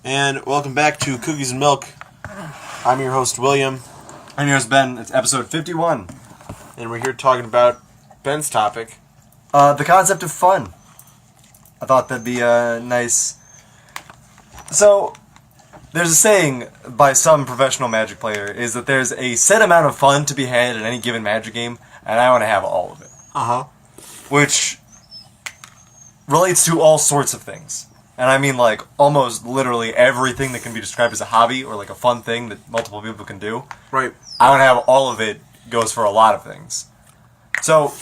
And welcome back to Cookies and Milk. I'm your host, William. I'm your host, Ben. It's episode 51. And we're here talking about Ben's topic. The concept of fun. I thought that'd be nice. So, there's a saying by some professional Magic player is that there's a set amount of fun to be had in any given Magic game, and I want to have all of it. Uh-huh. Which relates to all sorts of things. And I mean, like, almost literally everything that can be described as a hobby or, like, a fun thing that multiple people can do. Right. I want to have all of it goes for a lot of things. So,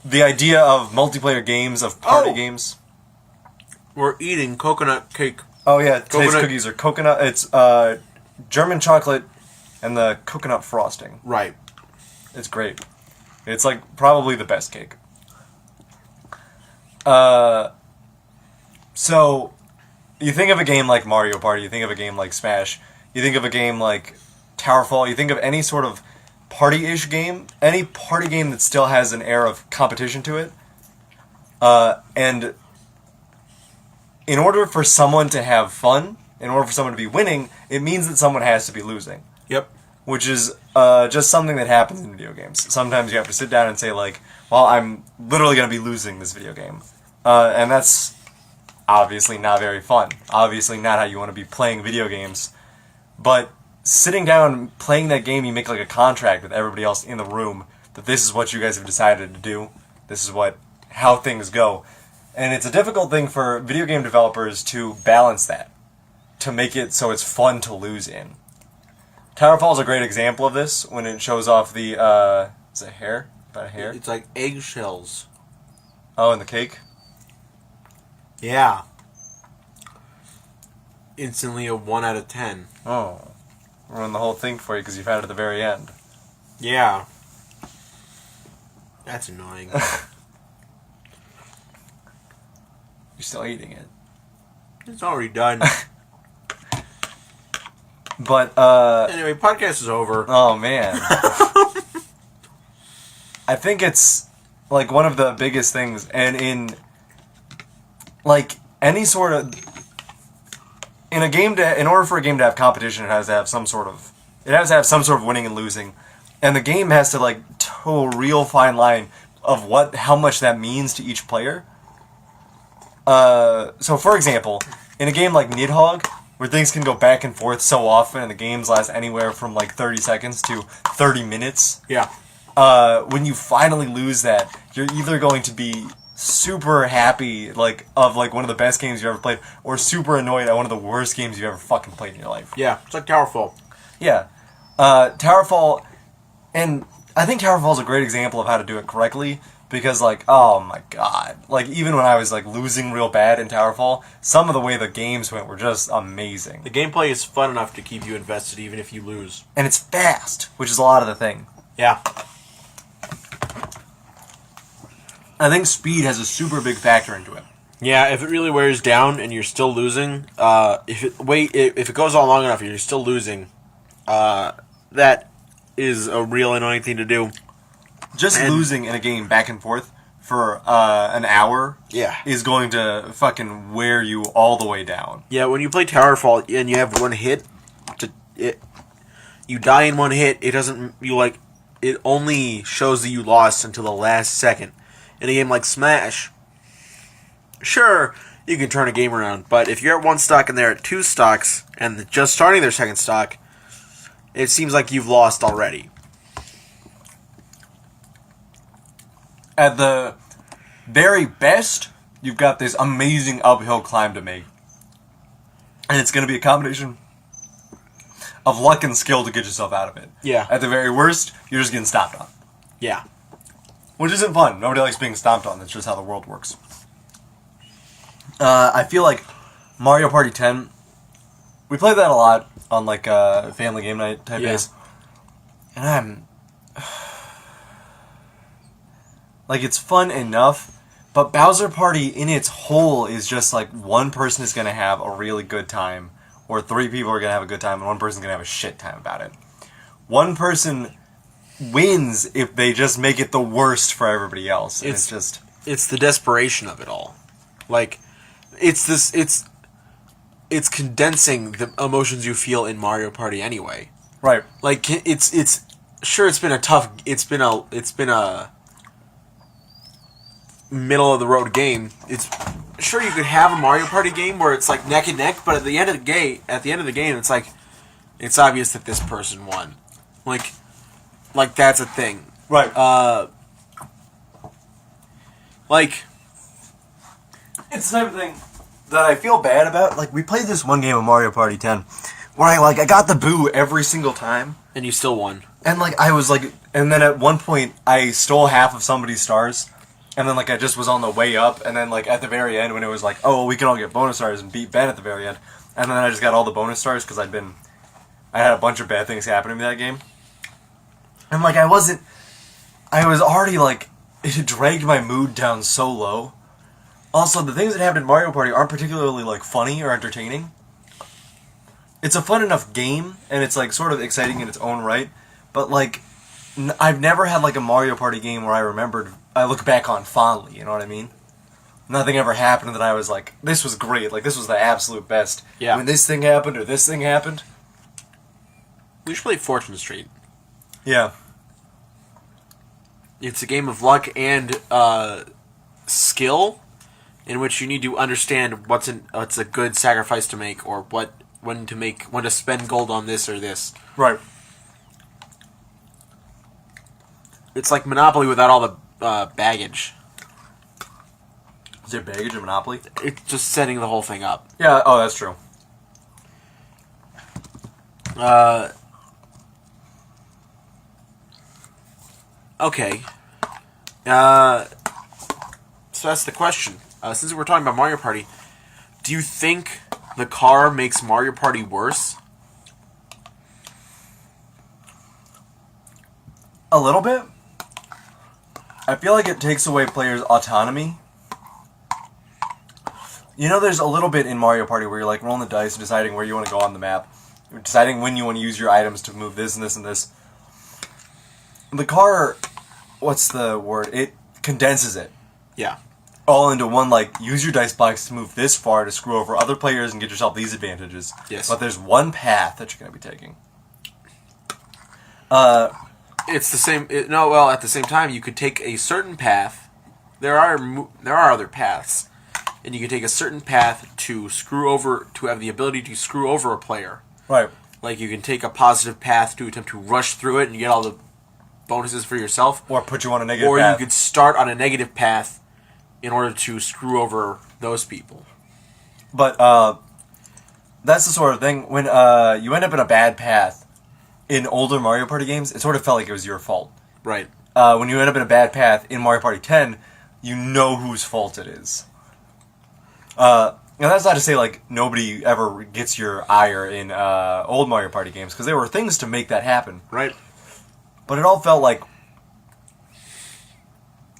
the idea of multiplayer games, of party games. We're eating coconut cake. Oh, yeah. Today's Coconut. cookies are coconut. It's German chocolate and the coconut frosting. Right. It's great. It's, like, probably the best cake. So, you think of a game like Mario Party, you think of a game like Smash, you think of a game like Towerfall, you think of any sort of party-ish game, any party game that still has an air of competition to it. And in order for someone to have fun, in order for someone to be winning, it means that someone has to be losing. Yep. Which is just something that happens in video games. Sometimes you have to sit down and say, like, well, I'm literally going to be losing this video game. And that's obviously not very fun. Obviously not how you want to be playing video games. But sitting down and playing that game, you make like a contract with everybody else in the room that this is what you guys have decided to do. This is how things go. And it's a difficult thing for video game developers to balance that. To make it so it's fun to lose in. Towerfall is a great example of this when it shows off the, is it hair? About a hair? It's like eggshells. Oh, and the cake? Yeah. Instantly a 1 out of 10. Oh. Ruined the whole thing for you because you've had it at the very end. Yeah. That's annoying. You're still eating it. It's already done. But, Anyway, podcast is over. oh man. I think it's, like, one of the biggest things, and in, like, any sort of, in order for a game to have competition, it has to have some sort of winning and losing, and the game has to, like, toe a real fine line of how much that means to each player. So for example, in a game like Nidhogg, where things can go back and forth so often, and the games last anywhere from, like, 30 seconds to 30 minutes, Yeah. when you finally lose that, you're either going to be super happy, like, of, like, one of the best games you've ever played, or super annoyed at one of the worst games you've ever fucking played in your life. Yeah. It's like Towerfall. Yeah. Towerfall, and I think Towerfall's a great example of how to do it correctly, because, like, oh my god. Like, even when I was, like, losing real bad in Towerfall, some of the way the games went were just amazing. The gameplay is fun enough to keep you invested even if you lose. And it's fast, which is a lot of the thing. Yeah. I think speed has a super big factor into it. Yeah, if it really wears down and you're still losing, if it goes on long enough and you're still losing, that is a real annoying thing to do. Just losing in a game back and forth for an hour is going to fucking wear you all the way down. Yeah, when you play Towerfall and you have one hit, you die in one hit, it only shows that you lost until the last second. In a game like Smash, sure, you can turn a game around, but if you're at one stock and they're at two stocks, and just starting their second stock, it seems like you've lost already. At the very best, you've got this amazing uphill climb to make. And it's going to be a combination of luck and skill to get yourself out of it. Yeah. At the very worst, you're just getting stomped on. Yeah. Which isn't fun. Nobody likes being stomped on. That's just how the world works. I feel like Mario Party 10, we play that a lot on, like, family game night type days. And like, it's fun enough, but Bowser Party in its whole is just, like, one person is going to have a really good time, or three people are going to have a good time, and one person's going to have a shit time about it. One person wins if they just make it the worst for everybody else. And it's the desperation of it all. Like, it's it's condensing the emotions you feel in Mario Party anyway. Right. Like it's sure it's been a middle of the road game. It's sure you could have a Mario Party game where it's like neck and neck, but at the end of the game, it's like it's obvious that this person won. Like that's a thing. Right. Like It's the type of thing that I feel bad about. Like, we played this one game of Mario Party 10 where I got the boo every single time. and you still won. And, I was, and then at one point, I stole half of somebody's stars. And then, I just was on the way up. And then, at the very end, when it was like, oh, we can all get bonus stars and beat Ben at the very end. And then I just got all the bonus stars because I had a bunch of bad things happen to me that game. And, I was already, it dragged my mood down so low. Also, the things that happen in Mario Party aren't particularly, funny or entertaining. It's a fun enough game, and it's, sort of exciting in its own right, but, I've never had, a Mario Party game where I look back on fondly, you know what I mean? Nothing ever happened that I was like, this was great, this was the absolute best. Yeah. When this thing happened, or this thing happened. We should play Fortune Street. Yeah. It's a game of luck and skill, in which you need to understand what's a good sacrifice to make, or when to spend gold on this or this. Right. It's like Monopoly without all the baggage. Is there baggage in Monopoly? It's just setting the whole thing up. Yeah, oh, that's true. Okay. So that's the question. Since we're talking about Mario Party, do you think the car makes Mario Party worse? A little bit. I feel like it takes away players' autonomy. You know, there's a little bit in Mario Party where you're rolling the dice and deciding where you want to go on the map. You're deciding when you want to use your items to move this and this and this. The car, what's the word? It condenses it. Yeah. All into one, use your dice box to move this far to screw over other players and get yourself these advantages. Yes. But there's one path that you're going to be taking. It's the same. At the same time, you could take a certain path. There are other paths, and you can take a certain path to have the ability to screw over a player. Right. Like you can take a positive path to attempt to rush through it and get all the bonuses for yourself. Or put you on a negative Or path. you could start on a negative path in order to screw over those people. But that's the sort of thing when you end up in a bad path in older Mario Party games, it sort of felt like it was your fault. Right. When you end up in a bad path in Mario Party 10, you know whose fault it is. And that's not to say nobody ever gets your ire in old Mario Party games, because there were things to make that happen. Right. But it all felt like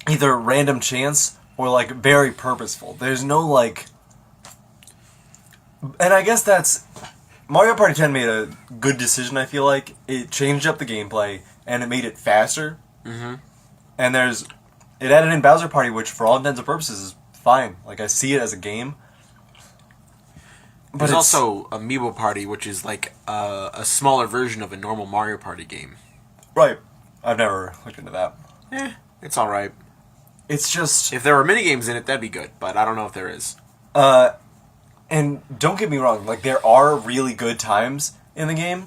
either random chance or very purposeful. There's no and I guess that's Mario Party 10 made a good decision. I feel like it changed up the gameplay and it made it faster. Mm-hmm. And it added in Bowser Party, which for all intents and purposes is fine. I see it as a game. But there's also Amiibo Party, which is a smaller version of a normal Mario Party game. Right. I've never looked into that. It's all right. It's just if there were minigames in it, that'd be good. But I don't know if there is. And don't get me wrong, there are really good times in the game,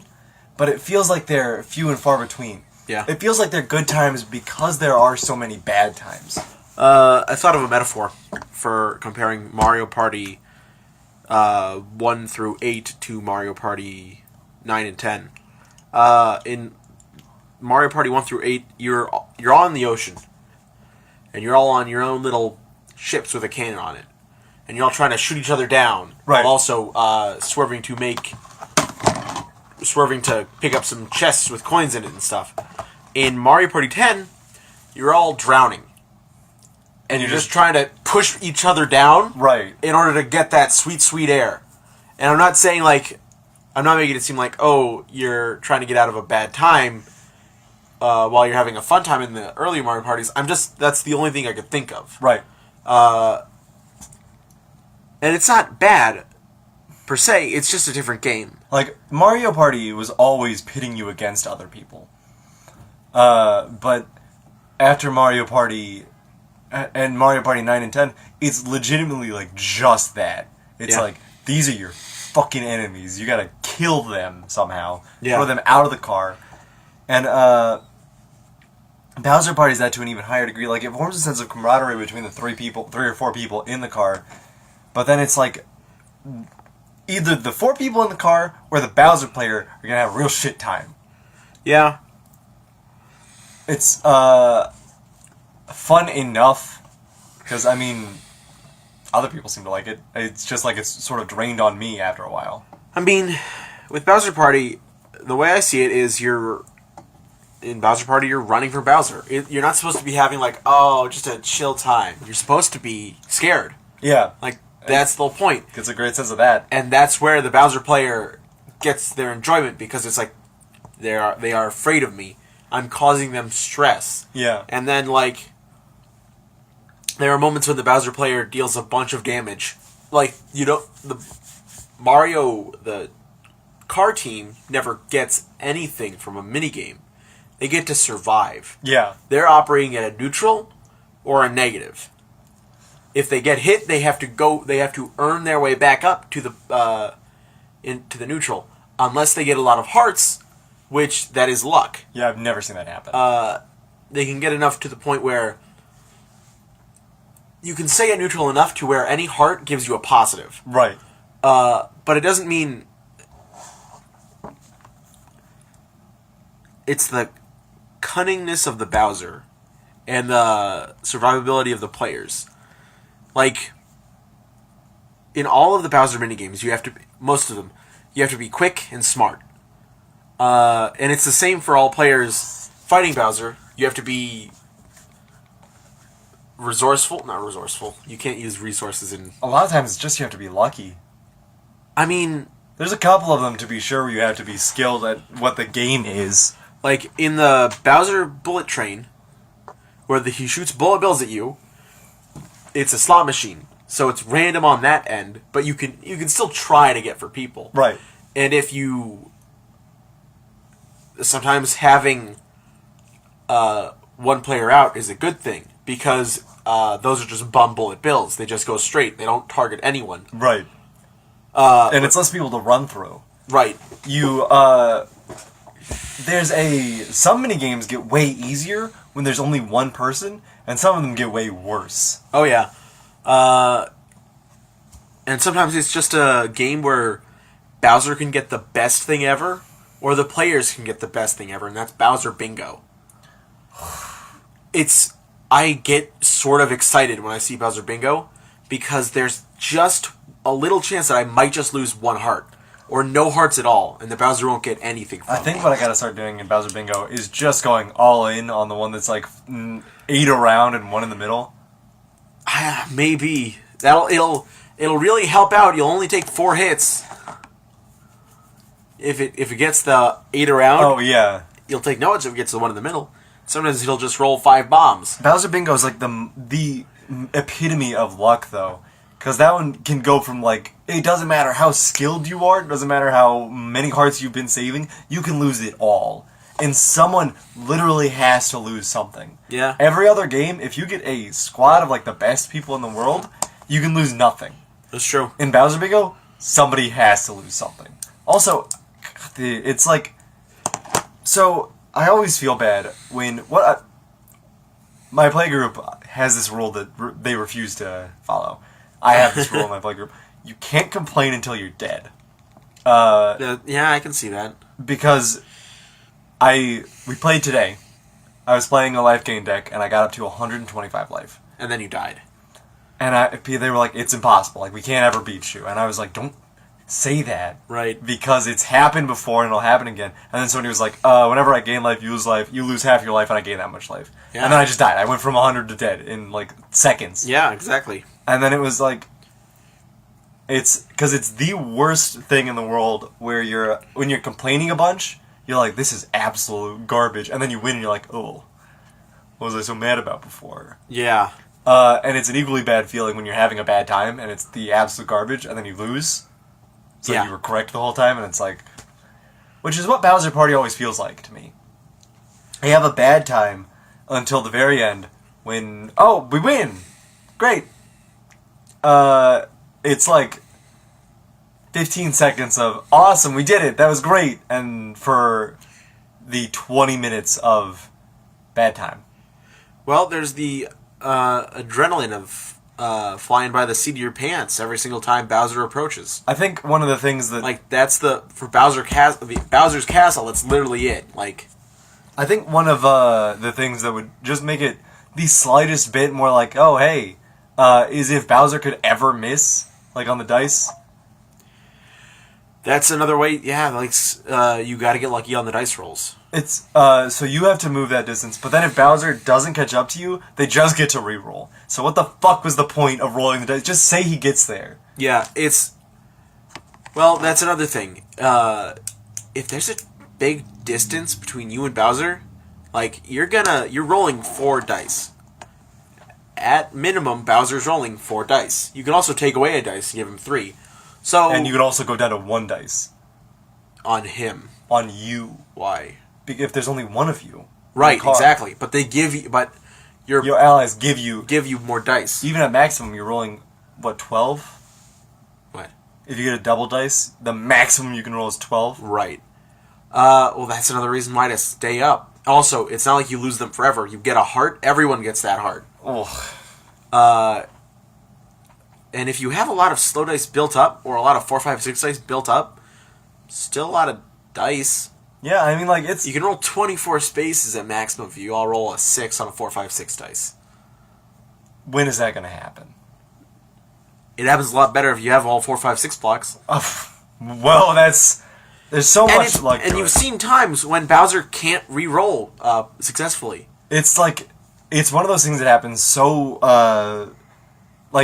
but it feels like they're few and far between. Yeah. It feels like they're good times because there are so many bad times. I thought of a metaphor for comparing Mario Party 1 through 8 to Mario Party 9 and 10. In Mario Party 1 through 8, you're all in the ocean. And you're all on your own little ships with a cannon on it. And you're all trying to shoot each other down. Right. While also swerving to pick up some chests with coins in it and stuff. In Mario Party 10, you're all drowning. And you're just trying to push each other down. Right. In order to get that sweet, sweet air. And I'm not saying I'm not making it seem like, oh, you're trying to get out of a bad time while you're having a fun time in the earlier Mario Parties. That's the only thing I could think of. Right. And it's not bad, per se. It's just a different game. Like, Mario Party was always pitting you against other people. But after Mario Party and Mario Party 9 and 10, it's legitimately like just that. It's Yeah. like, these are your fucking enemies. You gotta kill them somehow. Yeah. Throw them out of the car. And Bowser Party's that to an even higher degree. Like, it forms a sense of camaraderie between the three or four people in the car. But then it's like, either the 4 people in the car or the Bowser player are gonna have a real shit time. Yeah. It's fun enough, because I mean, other people seem to like it. It's just like it's sort of drained on me after a while. I mean, with Bowser Party, the way I see it is in Bowser Party, you're running for Bowser. You're not supposed to be having like, oh, just a chill time. You're supposed to be scared. Yeah, Like, that's the whole point. gets a great sense of that. And that's where the Bowser player gets their enjoyment, because it's like, they are afraid of me. I'm causing them stress. Yeah, And then, like, there are moments when the Bowser player deals a bunch of damage. Like, the car team never gets anything from a minigame. They get to survive. yeah, They're operating at a neutral or a negative. If they get hit, they have to earn their way back up to the into the neutral. Unless they get a lot of hearts, which that is luck. yeah. I've never seen that happen. They can get enough to the point where you can say a neutral enough to where any heart gives you a positive. Right. But it doesn't mean it's the cunningness of the Bowser and the survivability of the players. Like, in all of the Bowser minigames, most of them, you have to be quick and smart. And it's the same for all players fighting Bowser. You have to be not resourceful. You can't use resources in... A lot of times, it's just you have to be lucky. I mean, There's a couple of them, to be sure, where you have to be skilled at what the game is. like in the Bowser Bullet Train, where he shoots bullet bills at you, it's a slot machine. So it's random on that end, but you can still try to get for people. Right. And if you... Sometimes having one player out is a good thing, because those are just bum bullet bills. They just go straight. They don't target anyone. Right. And it's less people to run through. Right. You, some minigames get way easier when there's only one person, and some of them get way worse. Oh, yeah. And sometimes it's just a game where Bowser can get the best thing ever, or the players can get the best thing ever, and that's Bowser Bingo. I get sort of excited when I see Bowser Bingo, because there's just a little chance that I might just lose one heart, or no hearts at all, and the Bowser won't get anything from I think what I gotta start doing in Bowser Bingo is just going all in on the one that's like 8 around and 1 in the middle. Maybe. It'll really help out. You'll only take 4 hits. If it gets the 8 around, Oh, yeah. you'll take no hits if it gets the 1 in the middle. Sometimes he'll just roll 5 bombs. Bowser Bingo is like the epitome of luck, though. Because that one can go from, like, it doesn't matter how skilled you are, it doesn't matter how many hearts you've been saving, you can lose it all. And someone literally has to lose something. Yeah. Every other game, if you get a squad of, like, the best people in the world, you can lose nothing. That's true. In Bowser Bingo, somebody has to lose something. Also, it's like... So, I always feel bad when... my playgroup has this rule that they refuse to follow. I have this rule in my playgroup. You can't complain until you're dead. Yeah, I can see that. Because we played today. I was playing a life gain deck, and I got up to 125 life. And then you died. And they were like, it's impossible. Like, we can't ever beat you. And I was like, don't say that. Right. Because it's happened before, and it'll happen again. And then somebody was like, whenever I gain life, you lose half your life, and I gain that much life. Yeah. And then I just died. I went from 100 to dead in, like, seconds. Yeah, exactly. And then it was like, because it's the worst thing in the world where when you're complaining a bunch, you're like, this is absolute garbage. And then you win and you're like, oh, what was I so mad about before? Yeah. And it's an equally bad feeling when you're having a bad time and it's the absolute garbage and then you lose. So Yeah. you were correct the whole time, and it's like... Which is what Bowser Party always feels like to me. I have a bad time until the very end when... Oh, we win! Great! It's like 15 seconds of, awesome, we did it, that was great, and for the 20 minutes of bad time. Well, there's the adrenaline of flying by the seat of your pants every single time Bowser approaches. I think one of the things that... Like, that's for Bowser's Castle, that's literally it. Like, I think one of the things that would just make it the slightest bit more like, oh, hey, is if Bowser could ever miss, like on the dice. that's another way, yeah, like, you gotta get lucky on the dice rolls. It's, so you have to move that distance, but then if Bowser doesn't catch up to you, they just get to reroll. So what the fuck was the point of rolling the dice? Just say he gets there. Yeah, well, that's another thing. If there's a big distance between you and Bowser, like, you're rolling 4 dice. At minimum, Bowser's rolling 4 dice. You can also take away a dice and give him 3. So, And you can also go down to 1 dice. on him. On you. Why? If there's only one of you. Right, car. exactly. But they give you, Your allies give you... more dice. Even at maximum, you're rolling, what, 12? What? If you get a double dice, the maximum you can roll is 12. Right. Well, that's another reason why to stay up. Also, it's not like you lose them forever. You get a heart. Everyone gets that heart. Oh. And if you have a lot of slow dice built up, or a lot of 4, 5, 6 dice built up, still a lot of dice. Yeah, I mean, like, it's... You can roll 24 spaces at maximum if you all roll a 6 on a 4, 5, 6 dice. When is that going to happen? It happens a lot better if you have all 4, 5, 6 blocks. Well, that's... There's so much luck to And you've it. seen times when Bowser can't re-roll successfully. It's like... It's one of those things that happens so...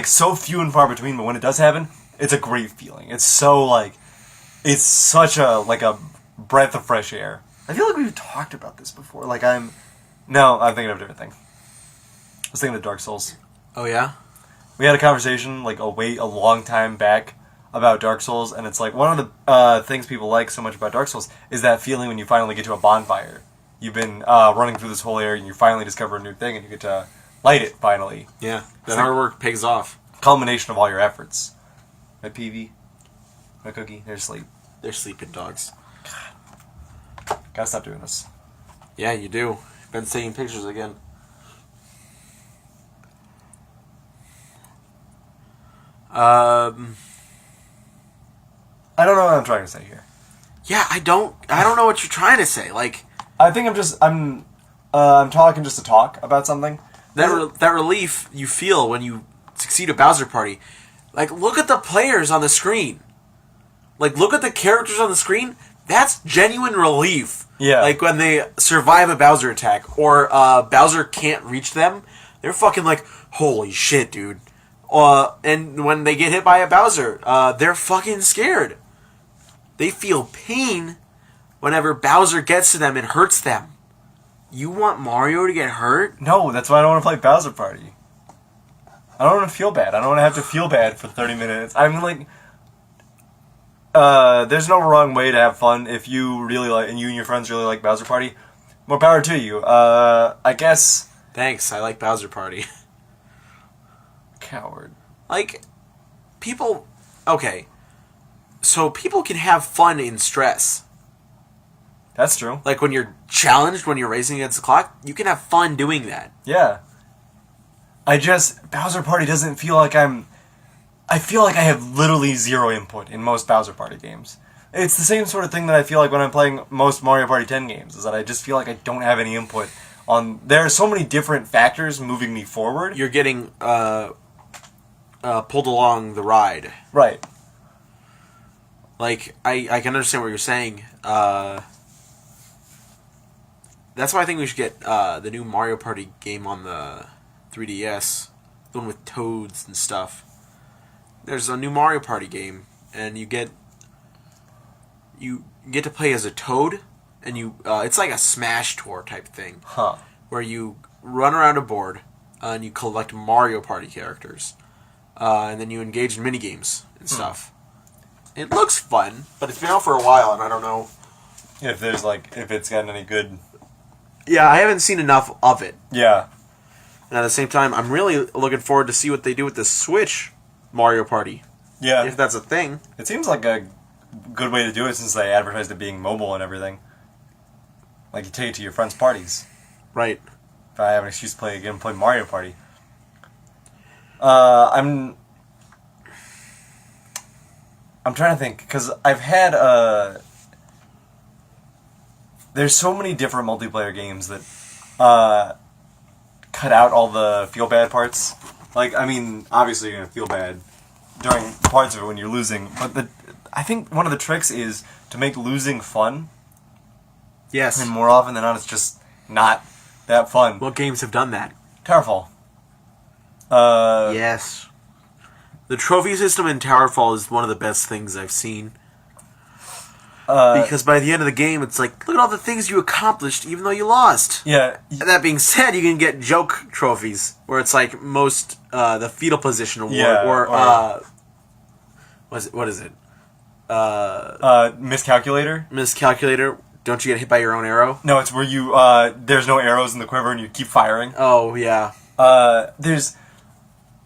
so few and far between, but when it does happen, it's a great feeling. It's so, like... It's such a, like, a breath of fresh air. I feel like we've talked about this before. Like, No, I'm thinking of a different thing. I was thinking of Dark Souls. Oh, yeah? We had a conversation, like, a long time back about Dark Souls, and it's like, one of the things people like so much about Dark Souls is that feeling when you finally get to a bonfire. You've been running through this whole area, and you finally discover a new thing, and you get to light it, finally. Yeah. That hard work pays off. Culmination of all your efforts. My PV. My cookie. They're asleep. They're sleeping dogs. Gotta stop doing this. Yeah, you do. Been taking pictures again. I don't know what I'm trying to say here. Yeah, I don't know what you're trying to say. Like, I think I'm talking just to talk about something. that relief you feel when you succeed at Bowser Party. Like, look at the players on the screen. Like, look at the characters on the screen. That's genuine relief. Yeah. Like, when they survive a Bowser attack, or Bowser can't reach them, they're fucking like, holy shit, dude. And when they get hit by a Bowser, they're fucking scared. They feel pain whenever Bowser gets to them and hurts them. You want Mario to get hurt? No, that's why I don't want to play Bowser Party. I don't want to feel bad. I don't want to have to feel bad for 30 minutes. I mean, like, there's no wrong way to have fun if you really like, and you and your friends really like Bowser Party. More power to you. I guess... Thanks, I like Bowser Party. Coward. Like, people... Okay. So people can have fun in stress. That's true. Like, when you're challenged, when you're racing against the clock, you can have fun doing that. Yeah. Bowser Party doesn't feel like I feel like I have literally zero input in most Bowser Party games. It's the same sort of thing that I feel like when I'm playing most Mario Party 10 games, is that I just feel like I don't have any input on... There are so many different factors moving me forward. You're getting pulled along the ride. Right. Like, I can understand what you're saying. That's why I think we should get the new Mario Party game on the 3DS. The one with toads and stuff. There's a new Mario Party game, and you get to play as a toad, and it's like a Smash Tour type thing. Huh. Where you run around a board, and you collect Mario Party characters. And then you engage in minigames and stuff. It looks fun, but it's been out for a while, and I don't know. If it's gotten any good. Yeah, I haven't seen enough of it. Yeah. And at the same time, I'm really looking forward to see what they do with the Switch Mario Party. Yeah. If that's a thing. It seems like a good way to do it since they advertised it being mobile and everything. Like, you take it to your friends' parties. Right. If I have an excuse to play Mario Party. I'm trying to think, because I've had, there's so many different multiplayer games that, cut out all the feel-bad parts. Like, I mean, obviously you're gonna feel bad during parts of it when you're losing, but I think one of the tricks is to make losing fun, Yes. and more often than not, it's just not that fun. What games have done that? Towerfall. Yes. The trophy system in Towerfall is one of the best things I've seen. Because by the end of the game, it's like, look at all the things you accomplished even though you lost. Yeah. And that being said, you can get joke trophies, where it's like the fetal position award, Yeah, or what is it? Miscalculator? Miscalculator. Don't you get hit by your own arrow? No, it's where you, there's no arrows in the quiver and you keep firing. Oh, yeah. There's...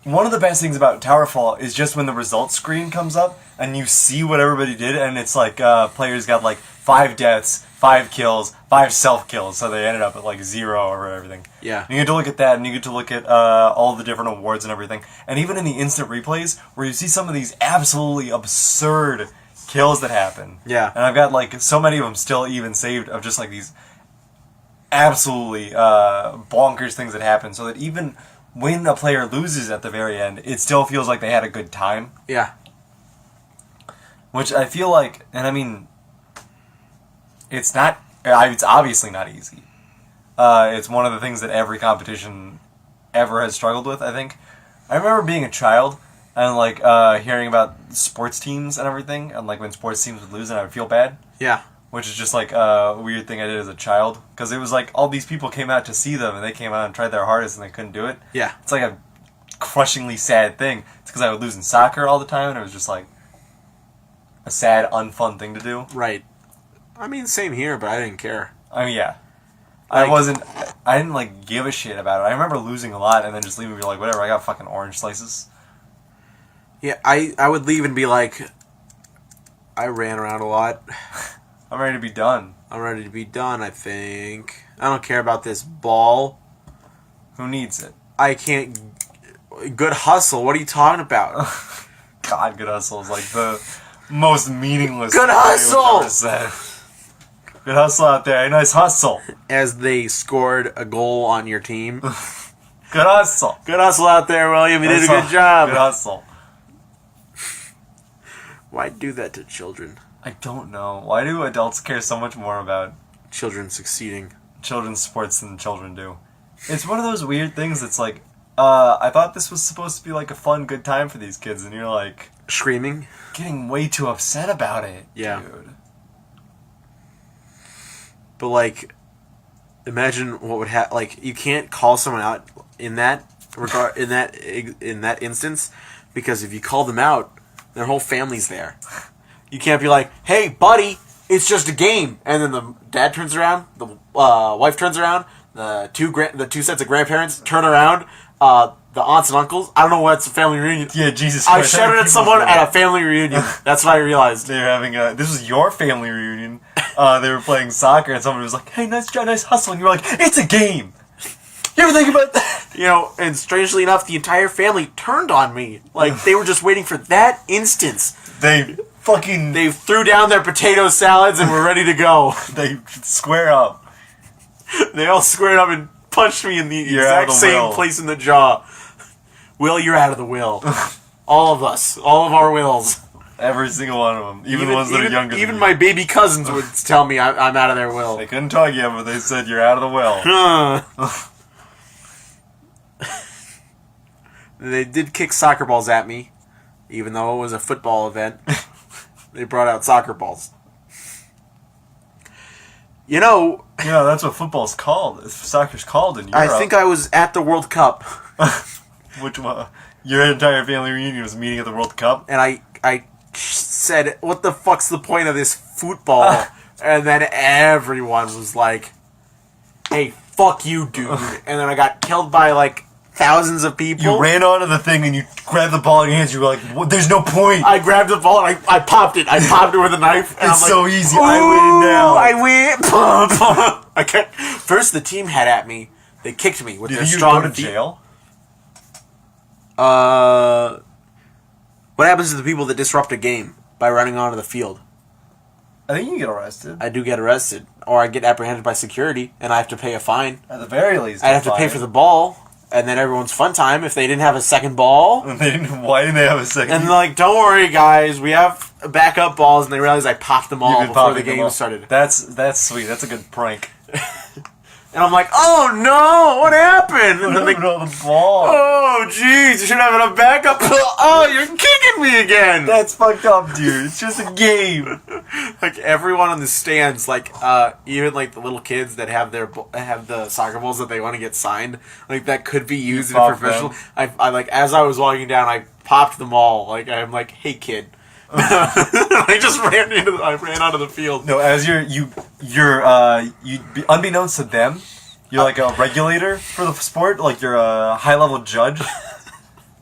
One of the best things about Towerfall is just when the results screen comes up and you see what everybody did, and it's like, players got like 5 deaths, 5 kills, 5 self-kills, so they ended up at like 0 or everything. Yeah. And you get to look at that, and you get to look at all the different awards and everything. And even in the instant replays, where you see some of these absolutely absurd kills that happen. Yeah. And I've got like so many of them still even saved of just like these absolutely bonkers things that happen, so that even when a player loses at the very end, it still feels like they had a good time. Yeah. Which I feel like, and I mean, it's obviously not easy. It's one of the things that every competition ever has struggled with, I think. I remember being a child and like hearing about sports teams and everything, and like when sports teams would lose and I would feel bad. Yeah. Which is just like a weird thing I did as a child. Because it was like all these people came out to see them and they came out and tried their hardest and they couldn't do it. Yeah. It's like a crushingly sad thing. It's because I would lose in soccer all the time and it was just like a sad, unfun thing to do. Right. I mean, same here, but I didn't care. I mean, yeah. Like- I didn't like give a shit about it. I remember losing a lot and then just leaving and be like, whatever, I got fucking orange slices. Yeah, I would leave and be like, I ran around a lot. I'm ready to be done. I'm ready to be done, I think. I don't care about this ball. Who needs it? I can't... Good hustle, what are you talking about? God, good hustle is like the most meaningless Good thing I've hustle! ever said. Good hustle out there. Nice hustle. As they scored a goal on your team. Good hustle. Good hustle out there, William. You did a good job. Good hustle. Why do that to children? I don't know. Why do adults care so much more about Children succeeding. children's sports than children do? It's one of those weird things that's like, I thought this was supposed to be like a fun, good time for these kids, and you're like Screaming? getting way too upset about it. Yeah. Dude. But, like, imagine what would happen. Like, you can't call someone out in that regard, in that instance, because if you call them out, their whole family's there. You can't be like, "Hey, buddy, it's just a game," and then the dad turns around, the wife turns around, the two sets of grandparents turn around, the aunts and uncles. I don't know what's a family reunion. Yeah, Jesus I Christ. shouted at someone at a family reunion. That's what I realized. They were having this was your family reunion. They were playing soccer, and someone was like, "Hey, nice job, nice hustle," and you were like, "It's a game." You ever think about that? You know, and strangely enough, the entire family turned on me. Like, they were just waiting for that instance. They fucking They threw down their potato salads and were ready to go. they square up. They all squared up and punched me in the You're out of exact the same will. place in the jaw. Will, you're out of the will. All of us. All of our wills. Every single one of them, even the ones that are younger. Even than my you. baby cousins would tell me I'm out of their will. They couldn't talk yet, but they said you're out of the well. Huh. They did kick soccer balls at me, even though it was a football event. They brought out soccer balls. You know, Yeah, that's what football's called. Soccer's called in Europe. I think I was at the World Cup, Which one? Your entire family reunion was meeting at the World Cup. and I said, "What the fuck's the point of this football?" And then everyone was like, "Hey, fuck you, dude!" And then I got killed by like thousands of people. You ran onto the thing and you grabbed the ball in your hands. You were like, what? "There's no point." I grabbed the ball and I popped it. I popped it with a knife. And It's I'm so like, easy. I win now. I win. I kept, first, the team had at me. They kicked me with Did their you strong go to feet. jail? What happens to the people that disrupt a game by running onto the field? I think you get arrested. I do get arrested, or I get apprehended by security, and I have to pay a fine. At the very least. I have to pay for the ball, and then everyone's fun time if they didn't have a second ball. Why didn't they have a second? And they're like, "Don't worry, guys, we have backup balls," and they realize I popped them all before the game started. That's sweet. That's a good prank. And I'm like, "Oh no, what happened?" And then they, the ball. "Oh jeez, you should have a backup." "Oh, you're kicking me again." That's fucked up, dude. It's just a game. Like everyone on the stands, like even like the little kids that have have the soccer balls that they want to get signed, like that could be used in a popped professional. them. I like as I was walking down, I popped them all. Like I'm like, "Hey kid," I just I ran onto the field. No, as unbeknownst to them, you're like a regulator for the sport. Like you're a high level judge,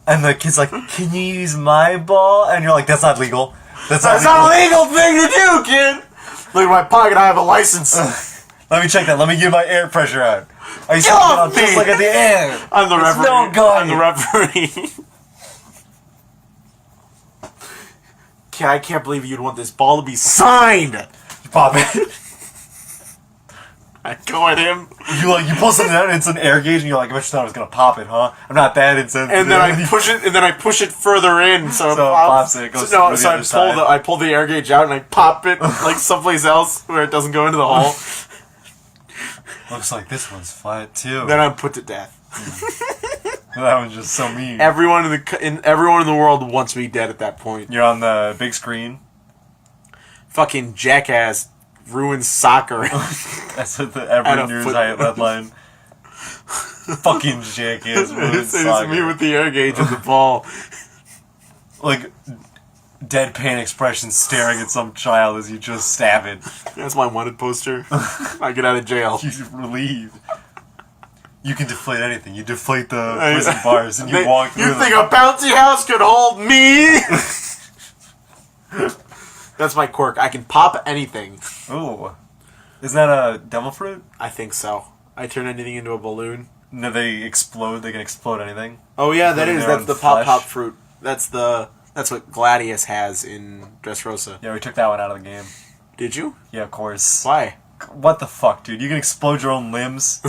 and the kid's like, "Can you use my ball?" And you're like, "That's not legal. That's That's not a legal thing to do, kid. Look at my pocket. I have a license. Let me check that. Let me get my air pressure out. I used to Get get off on just me! like at the end. I'm the There's referee. no gun. I'm the referee. I can't believe you'd want this ball to be signed. Pop it. I go at him, You pull something out and it's an air gauge and you're like, "I bet you thought I was gonna pop it, huh? I'm not that insensitive." and then I push it, and then I push it further in, so it pops it, it goes So, through the so other side. I pull the air gauge out and I pop it like someplace else where it doesn't go into the hole. Looks like this one's flat too. Then I'm put to death. That one's just so mean. Everyone in the world wants me dead at that point. You're on the big screen. Fucking jackass ruins soccer. That's what the At a every news foot- headline. Fucking jackass ruins It's me soccer. with the air gauge and the ball. Like deadpan expression staring at some child as you just stab it. That's my wanted poster. I get out of jail. You're relieved. You can deflate anything. You deflate the prison bars and you walk through You them. think a bouncy house could hold me? That's my quirk. I can pop anything. Ooh. Isn't that a devil fruit? I think so. I turn anything into a balloon. No, they explode. They can explode anything. Oh yeah, that Including is. their That's own the pop flesh. fruit. That's what Gladius has in Dressrosa. Yeah, we took that one out of the game. Did you? Yeah, of course. Why? What the fuck, dude? You can explode your own limbs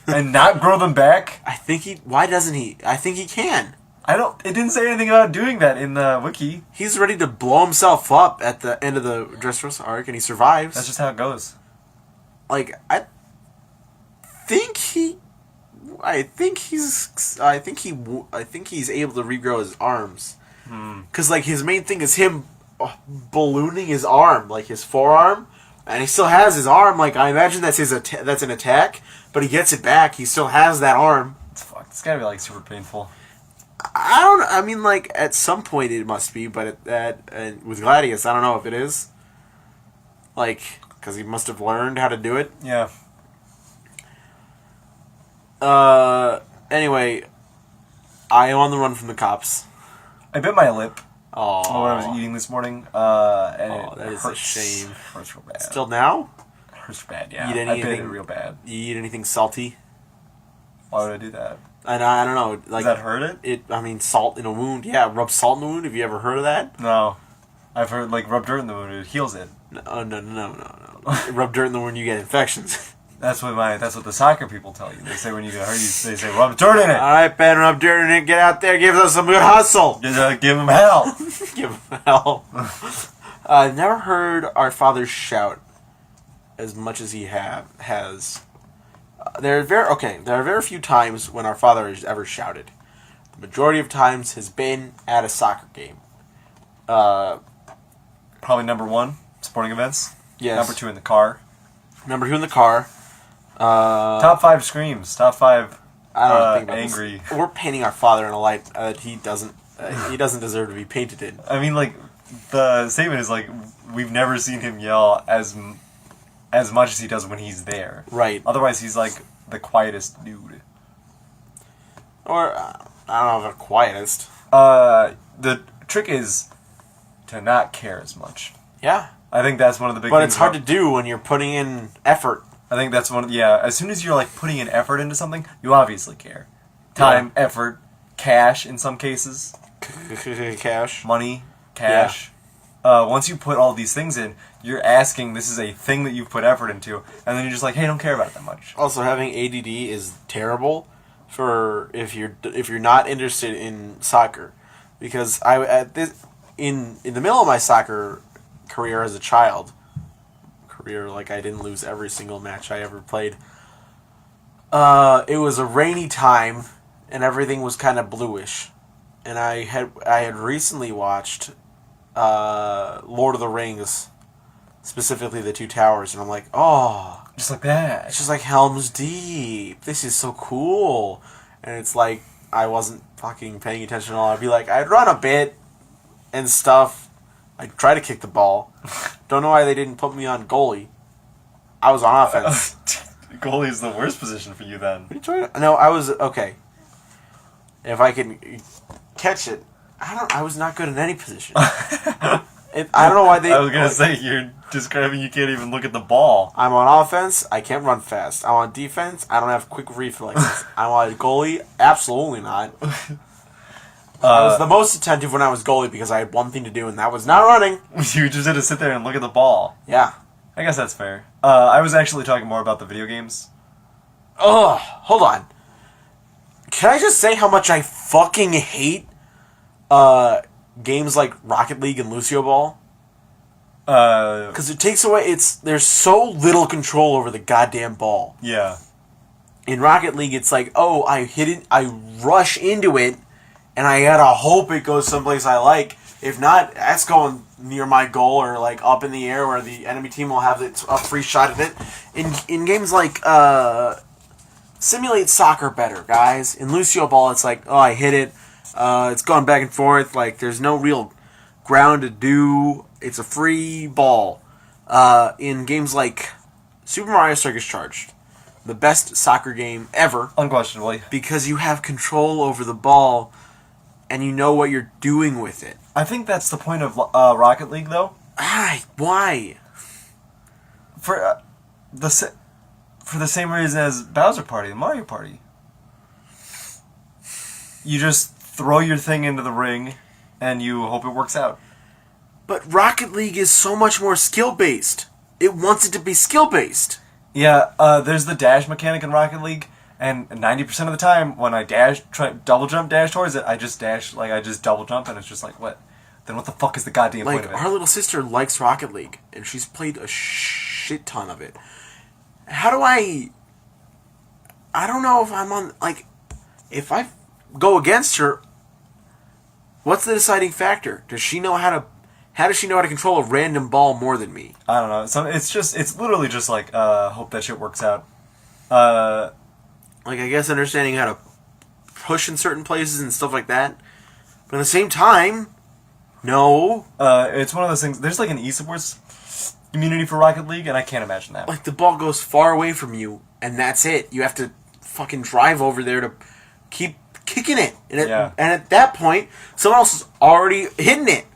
and not grow them back? I think he. Why doesn't he? I think he can. It didn't say anything about doing that in the wiki. He's ready to blow himself up at the end of the Dressrosa arc, and he survives. That's just how it goes. Like I think he. I think he's able to regrow his arms. Because like his main thing is him ballooning his arm, like his forearm, and he still has his arm. Like I imagine that's that's an attack, but he gets it back. He still has that arm. It's gotta be like super painful. I don't. I mean, like at some point it must be, but with Gladius, I don't know if it is. Like, because he must have learned how to do it. Yeah. Anyway, I am on the run from the cops. I bit my lip Oh, when I was eating this morning, and it that is hurts. a shame. Hurts real bad. Still now? It hurts bad, yeah. Eat I bit it anything- real bad. You eat anything salty? Why would I do that? And I don't know. Like Does that hurt it? I mean, salt in a wound. Yeah, rub salt in a wound. Have you ever heard of that? No. I've heard, like, rub dirt in the wound, it heals it. No. Rub dirt in the wound, you get infections. That's what the soccer people tell you. They say when you get hurt, they say rub dirt in it. All right, Ben, rub dirt in it. Get out there. Give us some good hustle. Give them hell. Give him hell. I've never heard our father shout as much as he has. There are very few times when our father has ever shouted. The majority of times has been at a soccer game. Probably number one, sporting events. Yes. Number two in the car. Number 2 in the car. Top 5 screams. Top 5 I don't think about angry. This. We're painting our father in a light he doesn't deserve to be painted in. I mean, like, the statement is like we've never seen him yell as much as he does when he's there. Right. Otherwise, he's like the quietest dude. Or I don't know if the quietest. The trick is to not care as much. Yeah. I think that's one of the big. But things it's hard to do when you're putting in effort. I think that's one. Yeah. As soon as you're like putting in effort into something, you obviously care. Time, effort, cash in some cases. Cash. Money, cash. Once you put all these things in, you're asking, this is a thing that you've put effort into, and then you're just like, hey, don't care about it that much. Also, having ADD is terrible for if you're not interested in soccer, because in the middle of my soccer career as a child, like I didn't lose every single match I ever played. It was a rainy time, and everything was kind of bluish, and I had recently watched Lord of the Rings, specifically the Two Towers, and I'm like, oh, Just like that. it's just like Helm's Deep. This is so cool. And it's like I wasn't fucking paying attention at all. I'd be like, I'd run a bit and stuff. I'd try to kick the ball. Don't know why they didn't put me on goalie. I was on offense. Goalie is the worst position for you then. What are you trying to... No, I was okay. If I can catch it, I was not good in any position. I don't know why they... I was going to say, you're describing you can't even look at the ball. I'm on offense, I can't run fast. I'm on defense, I don't have quick reflexes. I'm on goalie, absolutely not. I was the most attentive when I was goalie because I had one thing to do, and that was not running. You just had to sit there and look at the ball. Yeah. I guess that's fair. I was actually talking more about the video games. Ugh, hold on. Can I just say how much I fucking hate games like Rocket League and Lucio Ball? Because it takes away, there's so little control over the goddamn ball. Yeah. In Rocket League, it's like, oh, I hit it, I rush into it, and I gotta hope it goes someplace I like. If not, that's going near my goal or like up in the air where the enemy team will have a free shot at it. In games like simulate soccer better, guys. In Lucio Ball, it's like, oh, I hit it. It's going back and forth. Like there's no real ground to do. It's a free ball. In games like Super Mario Circus Charged, the best soccer game ever, Unquestionably. because you have control over the ball and you know what you're doing with it. I think that's the point of Rocket League, though. Why? For the same reason as Bowser Party and Mario Party. You just throw your thing into the ring, and you hope it works out. But Rocket League is so much more skill-based. It wants it to be skill-based. Yeah, there's the dash mechanic in Rocket League, and 90% of the time, when I double jump dash towards it, I just double jump, and it's just like, what? Then what the fuck is the goddamn point Like, of it? our little sister likes Rocket League, and she's played a shit ton of it. How do I don't know if I'm on, like, if I go against her, what's the deciding factor? How does she know how to control a random ball more than me? I don't know. So it's literally just like, hope that shit works out. Like, I guess understanding how to push in certain places and stuff like that. But at the same time, no. It's one of those things. There's like an esports community for Rocket League, and I can't imagine that. Like, the ball goes far away from you, and that's it. You have to fucking drive over there to keep kicking it. And at that point, someone else is already hitting it.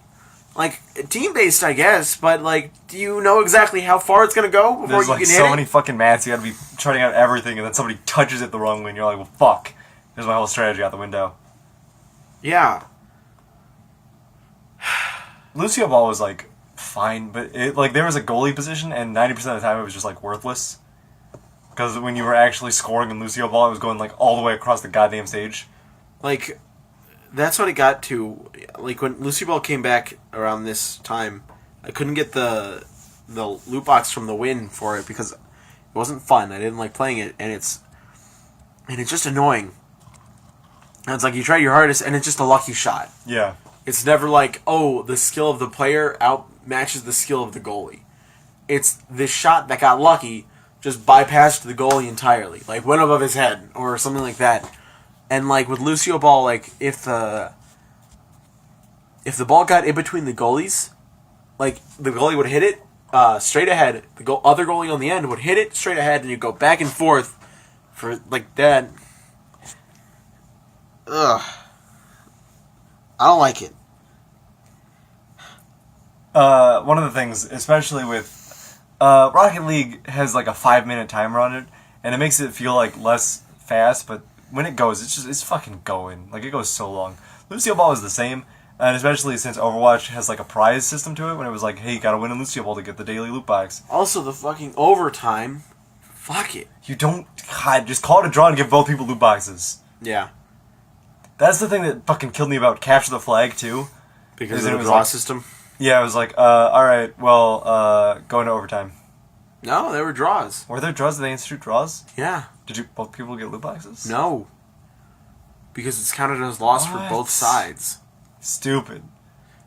Like, team-based, I guess, but, like, do you know exactly how far it's going to go before There's you like can hit so it? many fucking mats, you gotta be charting out everything, and then somebody touches it the wrong way, and you're like, well, fuck. There's my whole strategy out the window. Yeah. Lucio Ball was, like, fine, but there was a goalie position, and 90% of the time it was just, like, worthless. Because when you were actually scoring in Lucio Ball, it was going, like, all the way across the goddamn stage. Like, that's what it got to. Like, when Lucy Ball came back around this time, I couldn't get the loot box from the win for it because it wasn't fun. I didn't like playing it, and it's just annoying. And it's like you try your hardest, and it's just a lucky shot. Yeah. It's never like, oh, the skill of the player outmatches the skill of the goalie. It's this shot that got lucky just bypassed the goalie entirely. Like, went above his head, or something like that. And, like, with Lucio Ball, like, if the if the ball got in between the goalies, like the goalie would hit it straight ahead, the other goalie on the end would hit it straight ahead, and you go back and forth for like that. Ugh. I don't like it. One of the things, especially with Rocket League, has like a 5-minute timer on it, and it makes it feel like less fast. But when it goes, it's fucking going. Like it goes so long. Lucio Ball is the same, and especially since Overwatch has like a prize system to it, when it was like, hey, you gotta win a Lucio Ball to get the daily loot box. Also, the fucking overtime. Fuck it. You don't just call it a draw and give both people loot boxes. Yeah. That's the thing that fucking killed me about Capture the Flag too. Because Is of it the was draw like- system? Yeah, I was like, alright, well, go into overtime. No, there were draws. Were there draws? Did they institute draws? Yeah. Did both people get loot boxes? No. Because it's counted as loss for What? both sides. Stupid.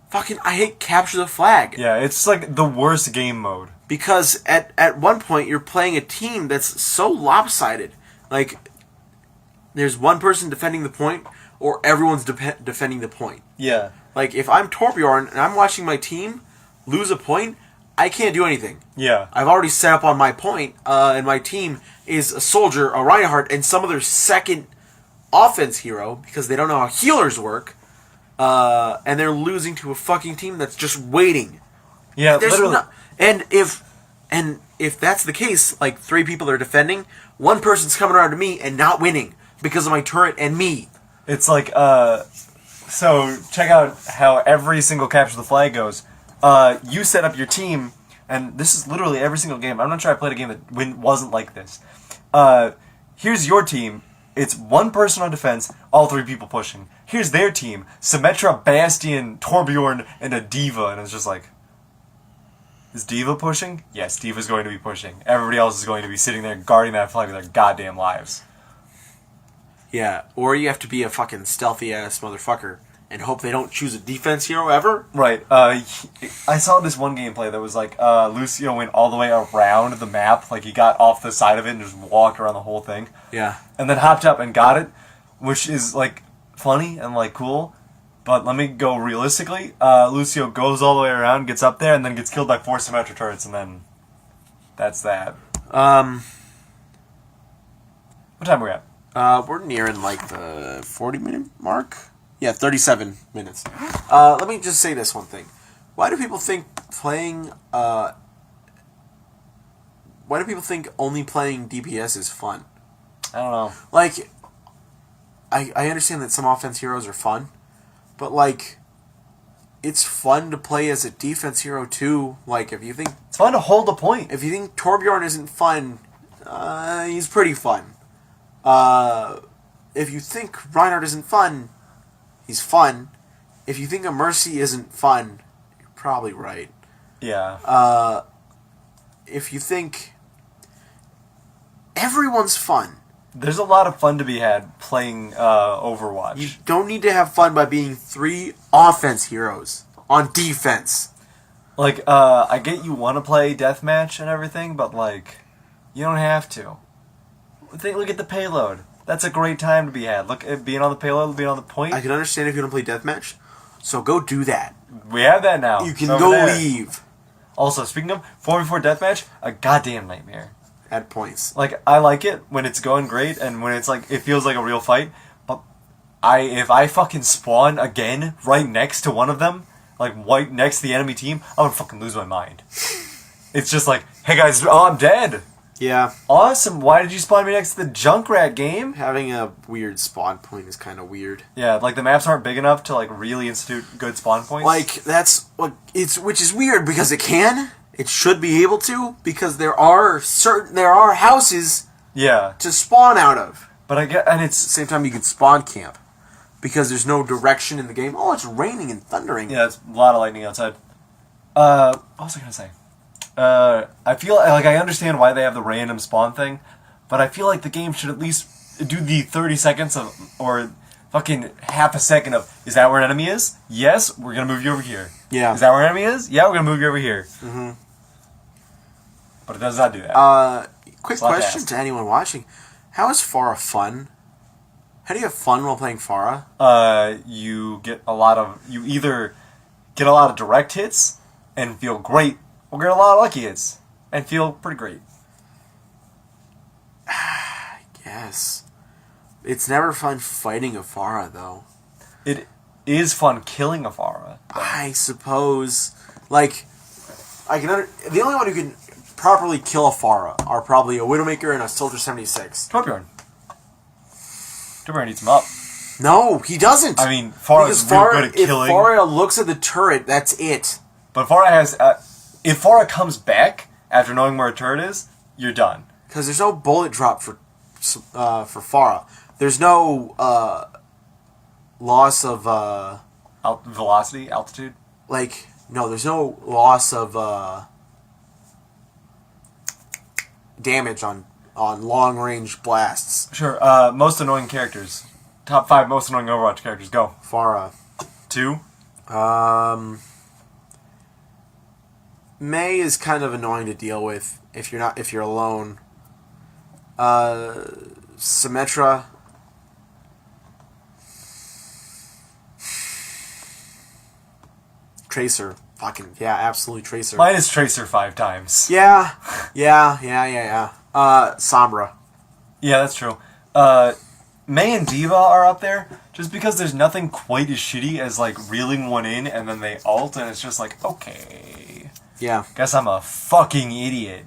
Fucking, I hate Capture the Flag. Yeah, it's like the worst game mode. Because at one point, you're playing a team that's so lopsided. Like, there's one person defending the point, or everyone's defending the point. Yeah. Like, if I'm Torbjorn and I'm watching my team lose a point, I can't do anything. Yeah. I've already set up on my point, and my team is a soldier, a Reinhardt, and some other second offense hero, because they don't know how healers work, and they're losing to a fucking team that's just waiting. Yeah, There's literally. no, and if that's the case, like 3 people are defending, one person's coming around to me and not winning because of my turret and me. It's like, so check out how every single Capture the Flag goes. You set up your team, and this is literally every single game. I'm not sure I played a game that wasn't like this. Here's your team. It's one person on defense, all 3 people pushing. Here's their team. Symmetra, Bastion, Torbjorn, and a D.Va. And it's just like, is D.Va pushing? Yes, D.Va's going to be pushing. Everybody else is going to be sitting there guarding that flag with their goddamn lives. Yeah, or you have to be a fucking stealthy ass motherfucker and hope they don't choose a defense hero ever. Right. I saw this one gameplay that was like Lucio went all the way around the map, like he got off the side of it and just walked around the whole thing, Yeah. and then hopped up and got it, which is like funny and like cool. But let me go realistically. Lucio goes all the way around, gets up there, and then gets killed by 4 Symmetra turrets, and then that's that. What time are we at? We're nearing like the 40-minute mark. Yeah, 37 minutes. Let me just say this one thing. Why do people think only playing DPS is fun? I don't know. Like, I understand that some offense heroes are fun, but like, it's fun to play as a defense hero too. Like, if you think It's fun to hold a point. Torbjorn isn't fun, he's pretty fun. If you think Reinhardt isn't fun, he's fun. If you think a Mercy isn't fun, you're probably right. Yeah. If you think everyone's fun, There's a lot of fun to be had playing Overwatch. you don't need to have fun by being 3 offense heroes on defense. Like, I get you want to play deathmatch and everything, but, like, you don't have to. Look at the payload. That's a great time to be had. Look at being on the payload, being on the point. I can understand if you don't play deathmatch, so go do that. We have that now. You can It's over go there. leave Also, speaking of 4v4 deathmatch, a goddamn nightmare. at points. Like, I like it when it's going great and when it's like, it feels like a real fight, but if I fucking spawn again right next to one of them, like right next to the enemy team, I would fucking lose my mind. It's just like, hey guys, oh, I'm dead. Yeah, Awesome. Why did you spawn me next to the Junkrat game? having a weird spawn point is kind of weird. Yeah, like the maps aren't big enough to like really institute good spawn points. Like that's what which is weird because it should be able to because there are houses yeah, to spawn out of. but I get, and At the it's same time, you can spawn camp because there's no direction in the game. Oh, it's raining and thundering. yeah, it's a lot of lightning outside. What was I gonna say? I feel like I understand why they have the random spawn thing, but I feel like the game should at least do the 30 seconds of, or fucking half a second of, is that where an enemy is? Yes, we're gonna move you over here. Yeah. Is that where an enemy is? Yeah, we're gonna move you over here. Mm-hmm. But it does not do that. Quick Slap question ass. to anyone watching: how is Pharah fun? How do you have fun while playing Pharah? You get a lot of, you either get a lot of direct hits and feel great, or get a lot of lucky hits and feel pretty great. Yes. It's never fun fighting a Pharah, though. It is fun killing a Pharah. I suppose. Like, the only one who can properly kill a Pharah are probably a Widowmaker and a Soldier 76. Torbjorn. Torbjorn eats him up. No, he doesn't. I mean, Pharah's real good at killing. If Pharah looks at the turret, that's it. But Pharah has... if Pharah comes back after knowing where a turret is, you're done. Because there's no bullet drop for Pharah. There's no loss of... velocity? Altitude? Like, no, there's no loss of damage on long-range blasts. Sure. Most annoying characters. Top 5 most annoying Overwatch characters. Go. Pharah. 2. Mei is kind of annoying to deal with if you're alone. Symmetra. Tracer. Fucking, yeah, absolutely Tracer. Mine is Tracer 5 times. Yeah. Sombra. Yeah, that's true. Mei and Diva are up there just because there's nothing quite as shitty as like reeling one in and then they ult and it's just like, okay. Yeah. Guess I'm a fucking idiot.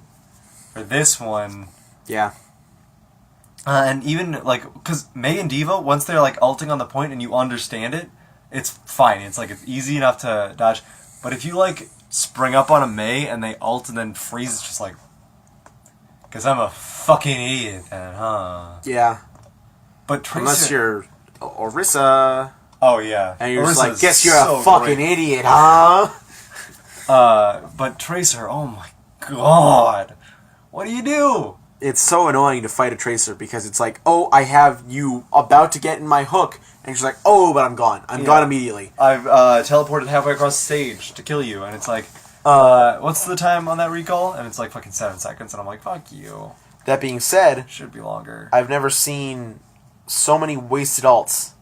For this one. Yeah. And even like, because Mei and Diva, once they're like ulting on the point and you understand it, it's fine. It's like, it's easy enough to dodge. But if you like spring up on a Mei and they ult and then freeze, it's just like, because I'm a fucking idiot then, huh? Yeah. But Tracer... Unless you're Orisa. Oh, yeah. And you're just Orisa's like, guess you're so a fucking great. idiot, huh? But Tracer, oh my god. What do you do? It's so annoying to fight a Tracer because it's like, oh, I have you about to get in my hook. And she's like, oh, but I'm gone. I'm gone immediately. I've teleported halfway across the stage to kill you. And it's like, what's the time on that recall? And it's like fucking 7 seconds. And I'm like, fuck you. That being said, Should be longer. I've never seen so many wasted ults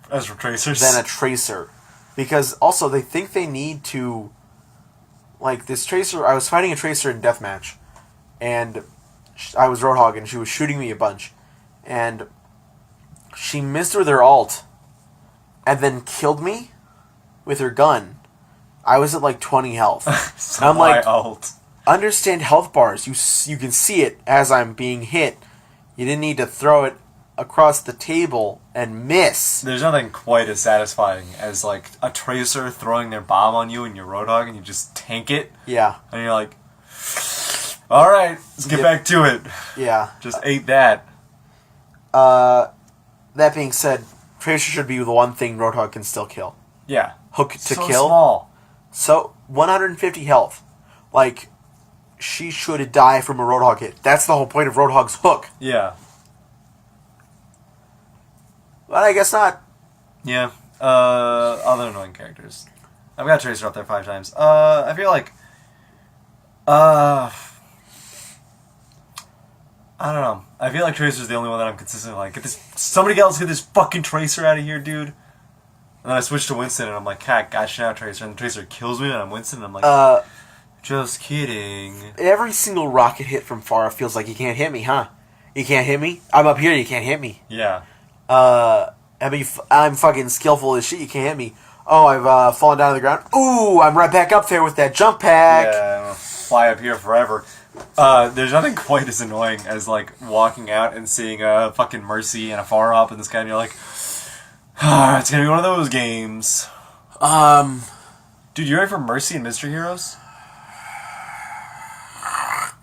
As for Tracers. than a Tracer. Because also, they think they need to... Like, this Tracer... I was fighting a Tracer in Deathmatch. And I was Roadhog, and she was shooting me a bunch. And she missed with her ult. And then killed me with her gun. I was at like 20 health. So I'm like, ult. understand health bars. You can see it as I'm being hit. You didn't need to throw it across the table and miss. There's nothing quite as satisfying as like a Tracer throwing their bomb on you and your Roadhog and you just tank it. Yeah. And you're like, alright, let's get back to it. Yeah. Just ate that. That being said, Tracer should be the one thing Roadhog can still kill. Yeah. Hook to so kill. Small. So, 150 health. Like, she should die from a Roadhog hit. That's the whole point of Roadhog's hook. Yeah. But I guess not. Yeah. Other annoying characters. I've got Tracer up there 5 times. I feel like... I don't know. I feel like Tracer's the only one that I'm consistently like, somebody else get this fucking Tracer out of here, dude. And then I switch to Winston and I'm like, gotcha now, Tracer. And the Tracer kills me and I'm Winston and I'm like, just kidding. Every single rocket hit from Pharah feels like you can't hit me, huh? You can't hit me? I'm up here, you can't hit me. Yeah. I mean, I'm fucking skillful as shit, you can't hit me. Oh, I've fallen down to the ground. Ooh, I'm right back up there with that jump pack. Yeah, I'm gonna fly up here forever. There's nothing quite as annoying as like walking out and seeing a fucking Mercy and a Pharah up in the sky and you're like, it's gonna be one of those games. Dude, you ready for Mercy and Mystery Heroes?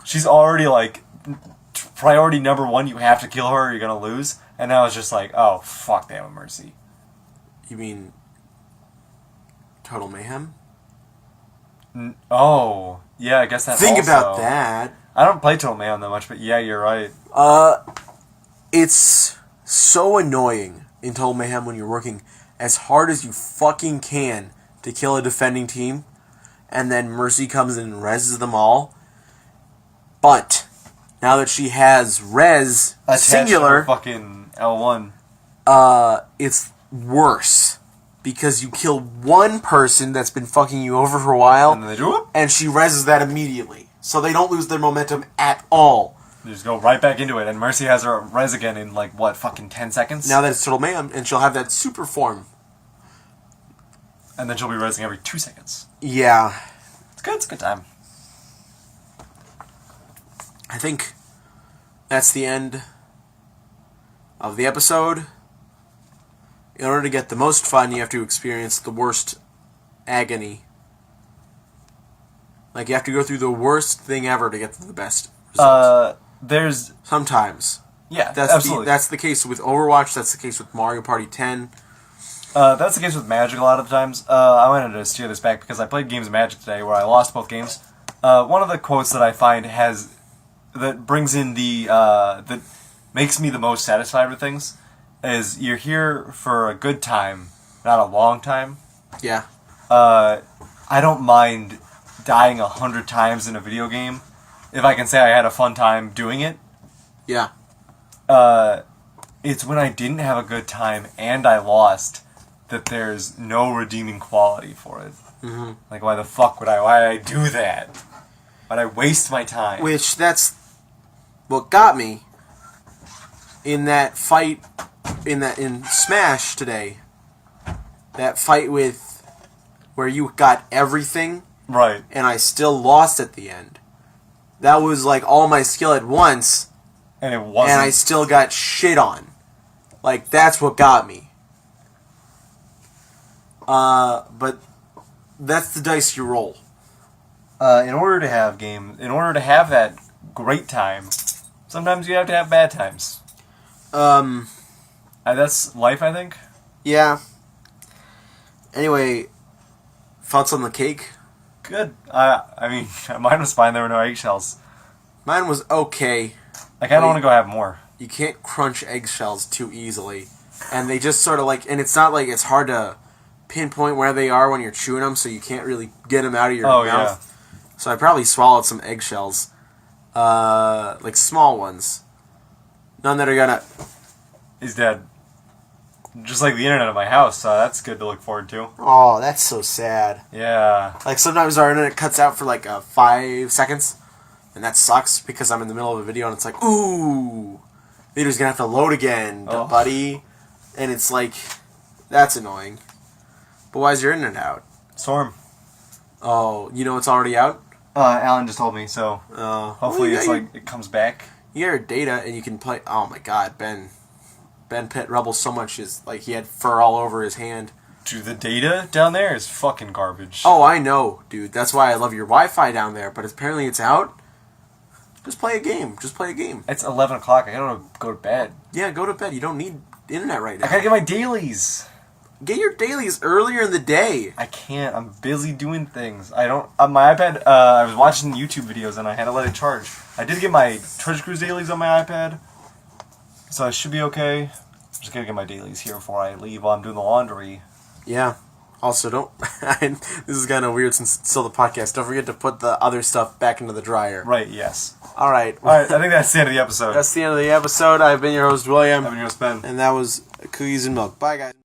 She's already like priority number 1, you have to kill her or you're gonna lose. And now it's just like, oh fuck, they have a Mercy. You mean Total Mayhem? Oh, yeah, I guess that's Think also... about that. I don't play Total Mayhem that much, but yeah, you're right. It's so annoying in Total Mayhem when you're working as hard as you fucking can to kill a defending team, and then Mercy comes in and reses them all. But now that she has res Attached singular, to fucking L1. it's worse because you kill one person that's been fucking you over for a while, And then they do it. and she reses that immediately. So they don't lose their momentum at all. You just go right back into it, and Mercy has her res again in like what, fucking 10 seconds? Now that it's Turtle Mayhem, and she'll have that super form. And then she'll be resing every 2 seconds. Yeah. It's good. It's a good time. I think that's the end of the episode. In order to get the most fun, you have to experience the worst agony. Like, you have to go through the worst thing ever to get to the best result. There's... Sometimes. Yeah, That's absolutely. that's the case with Overwatch, that's the case with Mario Party 10. That's the case with Magic a lot of the times. I wanted to steer this back because I played games of Magic today where I lost both games. One of the quotes that I find that brings in that makes me the most satisfied with things is, you're here for a good time, not a long time. Yeah. I don't mind dying 100 times in a video game if I can say I had a fun time doing it. Yeah. It's when I didn't have a good time and I lost that there's no redeeming quality for it. Mm-hmm. Like, why the fuck would I do that? Why'd I waste my time? Which, that's what got me in that fight, in Smash today. That fight where you got everything, Right. and I still lost at the end. That was like all my skill at once, And it wasn't... and I still got shit on. Like, that's what got me. But that's the dice you roll. in order to have that great time, sometimes you have to have bad times. That's life, I think. Yeah. Anyway, thoughts on the cake? Good. I mean, mine was fine. There were no eggshells. Mine was okay. I kind of want to go have more. You can't crunch eggshells too easily. And they just sort of like, and it's not like it's hard to pinpoint where they are when you're chewing them, so you can't really get them out of your mouth. Yeah. So I probably swallowed some eggshells. Like small ones. None that are gonna... He's dead. Just like the internet at my house, so that's good to look forward to. Oh, that's so sad. Yeah. Like, sometimes our internet cuts out for like 5 seconds, and that sucks because I'm in the middle of a video and it's like, ooh, video's gonna have to load again, Oh. buddy. And it's like, that's annoying. But why is your internet out? Storm. Oh, you know it's already out? Alan just told me, so hopefully well, it's like it comes back. You got your data and you can play. Oh my god, Ben Pitt rebels so much, is like he had fur all over his hand. Dude, the data down there is fucking garbage. Oh, I know, dude. That's why I love your Wi-Fi down there. But apparently it's out. Just play a game. Just play a game. It's 11 o'clock. I gotta go to bed. Yeah, go to bed. You don't need internet right now. I gotta get my dailies. Get your dailies earlier in the day. I can't. I'm busy doing things. I don't. On my iPad, I was watching YouTube videos and I had to let it charge. I did get my Treasure Cruise dailies on my iPad, so I should be okay. I'm just gonna get my dailies here before I leave while I'm doing the laundry. Yeah. Also, don't... this is kind of weird since it's still the podcast. Don't forget to put the other stuff back into the dryer. Right, yes. All right. Alright, I think that's the end of the episode. That's the end of the episode. I've been your host, William. I've been your host, Ben. And that was Cookies and Milk. Bye, guys.